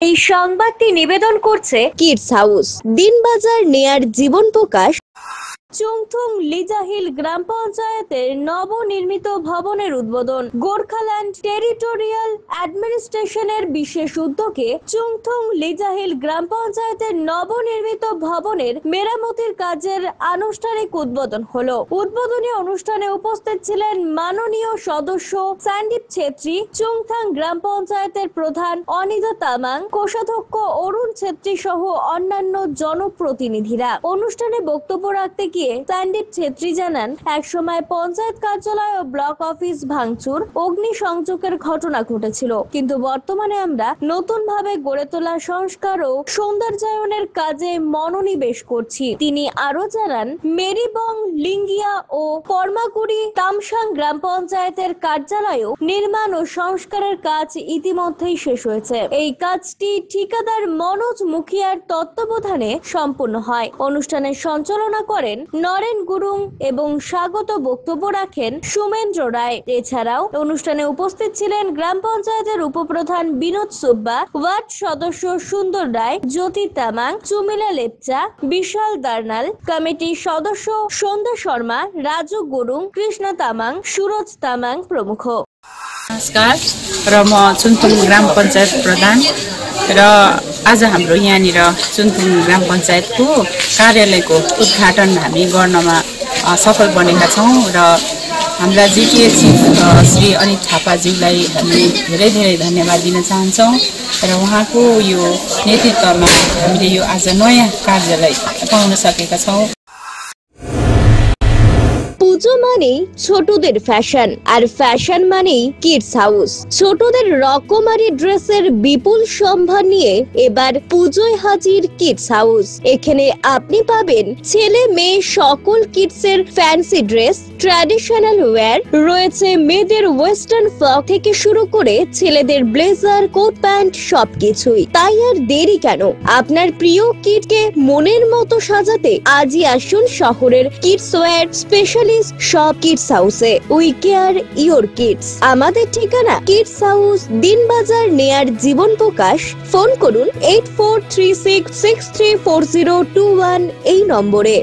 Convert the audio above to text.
এই সংবাদটি নিবেদন করছে কিডস হাউস দিনবাজার নেয়ার জীবন প্রকাশ। চুংথুং লিজাহিল গ্রাম পঞ্চায়েতের নবনির্মিত ভবনের উদ্বোধন গোর্খাল্যান্ড টেরিটোরিয়াল অ্যাডমিনিস্ট্রেশনের বিশেষ উদ্যোগে চুংথুং লিজাহিল গ্রাম পঞ্চায়েতের নবনির্মিত ভবনের মেরামতির কাজের আনুষ্ঠানিক উদ্বোধন হলো। উদ্বোধনী অনুষ্ঠানে উপস্থিত ছিলেন মাননীয় সদস্য সন্দীপ ছেত্রী, চুংথাং গ্রাম পঞ্চায়েতের প্রধান অনিতা তামাং, কোষাধ্যক্ষ অরুণ ছেত্রী সহ অন্যান্য জনপ্রতিনিধিরা। অনুষ্ঠানে বক্তব্য রাখতে সন্দীপ ছেত্রী জানান, একসময় পঞ্চায়েত কার্যালয় ও ব্লক অফিস ভাঙচুর, অগ্নিসংযোগের ঘটনা ঘটেছিল, কিন্তু বর্তমানে আমরা নতুন ভাবে গড়ে তোলা সংস্কার ও সৌন্দর্যায়নের কাজে মনোনিবেশ করছি। তিনি আরো জানান, মেরিবং, লিঙ্গিয়া ও কর্মাকুড়ি তামসাং গ্রাম পঞ্চায়েতের কার্যালয়েও নির্মাণ ও সংস্কারের কাজ ইতিমধ্যেই শেষ হয়েছে। এই কাজটি ঠিকাদার মনোজ মুখিয়ার তত্ত্বাবধানে সম্পন্ন হয়। অনুষ্ঠানের সঞ্চালনা করেন নরেন গুরুং এবং স্বাগত বক্তব্য রাখেন সুমেন্দ্র রায়। এছাড়াও অনুষ্ঠানে উপস্থিত ছিলেন গ্রাম পঞ্চায়েতের উপপ্রধান বিনোদ সুব্বা, ওয়ার্ড সদস্য সুন্দর রায়, জ্যোতি তামাং, চুমিলা লেপচা, বিশাল দার্নাল, কমিটির সদস্য সন্ধ্যা শর্মা, রাজু গুরুং, কৃষ্ণ তামাং, সুরজ তামাং প্রমুখ। नमस्कार र म चुन्थुङ ग्राम पञ्चायत प्रधान र आज हाम्रो यहाँनिर चुन्थुङ ग्राम पञ्चायतको कार्यालयको उद्घाटन हामी गर्नमा सफल बनेका छौँ र हाम्रा जिटिए चिफ श्री अनित थापाज्यूलाई हामी धेरै धेरै धन्यवाद दिन चाहन्छौँ र उहाँको यो नेतृत्वमा हामीले यो आज नयाँ कार्यालय पाउन सकेका छौँ। পুজো মানেই ছোটদের ফ্যাশন, আর ফ্যাশন মানেই কিডস হাউস। ছোটদের রকমারি ড্রেসের বিপুল সম্ভার নিয়ে এবার পুজোয় হাজির কিডস হাউস। এখানে আপনি পাবেন ছেলে মেয়ে সকল কিডসের ফ্যান্সি ড্রেস, ট্র্যাডিশনাল ওয়্যার, রয়েছে মেয়েদের ওয়েস্টার্ন ফ্রক থেকে শুরু করে ছেলেদের ব্লেজার, কোট প্যান্ট সবকিছুই। তাই আর দেরি কেন? আপনার প্রিয় কিডকে মনের মতো সাজাতে আজই আসুন শহরের kids wear specialist shop kids হাউসে। We care your kids. আমাদের ঠিকানা কিডস হাউস দিনবাজার নেয়ার জীবন প্রকাশ। ফোন করুন 8436634021 এই নম্বরে।